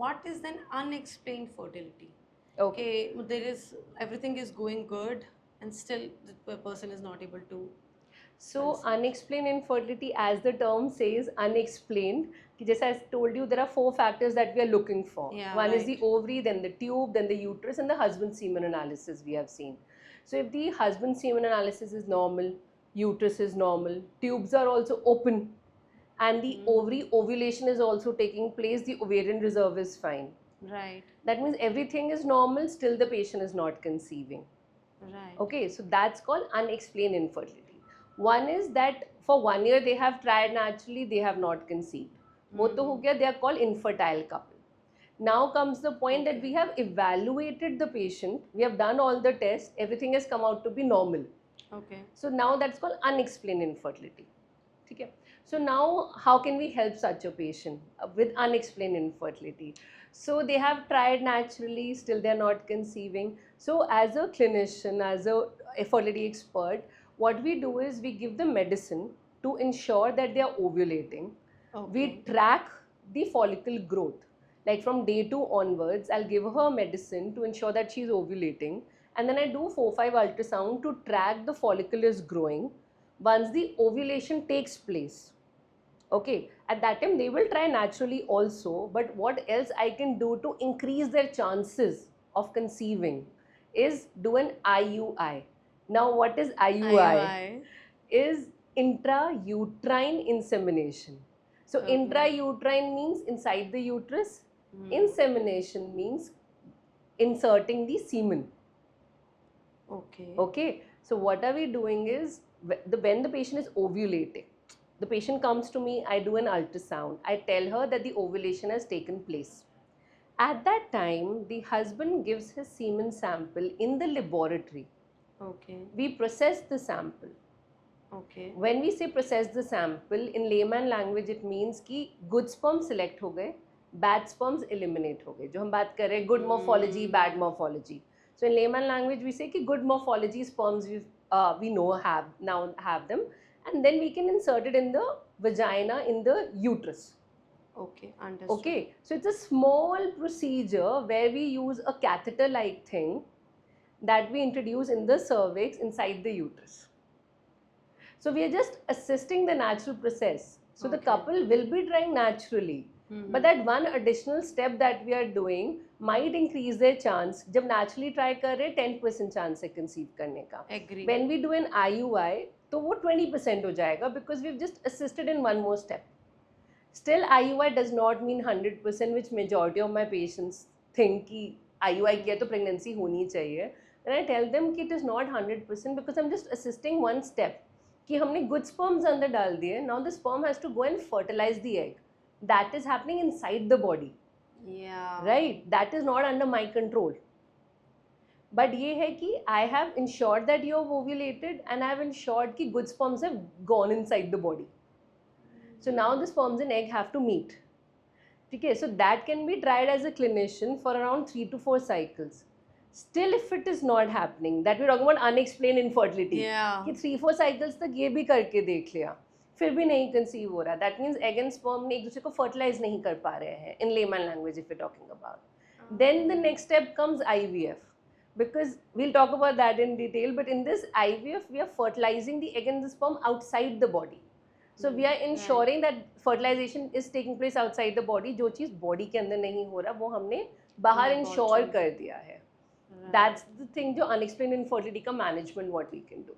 what is then unexplained fertility? Okay. Okay, there is everything is going good, and still the person is not able to So conceive. unexplained infertility, as the term says, unexplained. कि जैसे I told you, there are 4 factors that we are looking for. Yeah, One is right. the ovary, then the tube, then the uterus, and the husband semen analysis we have seen. So if the husband semen analysis is normal, uterus is normal, tubes are also open, and the ovary ovulation is also taking place, the ovarian reserve is fine. Right, That means everything is normal, still the patient is not conceiving. right. Okay, so that's called unexplained infertility. One is that for 1 year they have tried naturally, they have not conceived. वो तो हो गया, they are called infertile couple. Now comes the point that we Okay. have evaluated the patient, we have done all the tests, everything has come out to be normal. Okay. So now that's called unexplained infertility. ठीक है. So now how can we help such a patient with unexplained infertility? So they have tried naturally, still they are not conceiving. So as a clinician, as a fertility expert, what we do is we give them medicine to ensure that they are ovulating. We Okay. track the follicle growth. Like from day 2 onwards, I'll give her medicine to ensure that she's ovulating. And then I do 4-5 ultrasound to track the follicle is growing once the ovulation takes place. Okay, at that time they will try naturally also, but what else I can do to increase their chances of conceiving is do an IUI. Now what is IUI? IUI. Is intrauterine insemination. So Okay. intrauterine means inside the uterus, Hmm. insemination means inserting the semen. Okay. Okay, so what are we doing is when the patient is ovulating, the patient comes to me, I do an ultrasound, I tell her that the ovulation has taken place. At that time, the husband gives his semen sample in the laboratory. Okay. We process the sample. Okay. When we say process the sample, in layman language it means कि good sperm select हो गए, bad sperms eliminate हो गए. जो हम बात कर रहे हैं good morphology, bad morphology. So in layman language we say कि good morphology sperms we know have them, and then we can insert it in the vagina, in the uterus. Okay. Understood. Okay, so it's a small procedure where we use a catheter-like thing that we introduce in the cervix inside the uterus. So we are just assisting the natural process. So the Okay. couple will be trying naturally. But that one additional step that we are doing might increase their chance. जब naturally try कर रहे 10% chance है conceive करने का. Agree. When we do an IUI, तो वो 20% हो जाएगा because we've just assisted in one more step. Still, IUI does not mean 100%, which majority of my patients think कि IUI किया तो pregnancy होनी चाहिए. And I tell them कि it is not 100% because I'm just assisting one step. कि हमने good sperms अंदर डाल दिए. Now the sperm has to go and fertilize the egg. That is happening inside the body. Yeah. Right? That is not under my control. But ये है कि I have ensured that you have ovulated and I have ensured कि good sperms have gone inside the body. So now the sperms and egg have to meet. Okay, so that can be tried as a clinician for around 3 to 4 cycles. Still, if it is not happening, that we're talking about unexplained infertility. Yeah. कि 3-4 cycles तक ये भी करके देख लिया, फिर भी नहीं conceive हो रहा. That means egg and sperm ने एक दूसरे को fertilize नहीं कर पा रहे हैं. In layman language, if we're talking about. Then the next step comes IVF. Because we'll talk about that in detail, but in this IVF, we are fertilizing the egg and the sperm outside the body. So we are ensuring that fertilization is taking place outside the body. जो चीज़ body के अंदर नहीं हो रहा, वो हमने बाहर ensure कर दिया है. That's the thing जो unexplained infertility का management what we can do.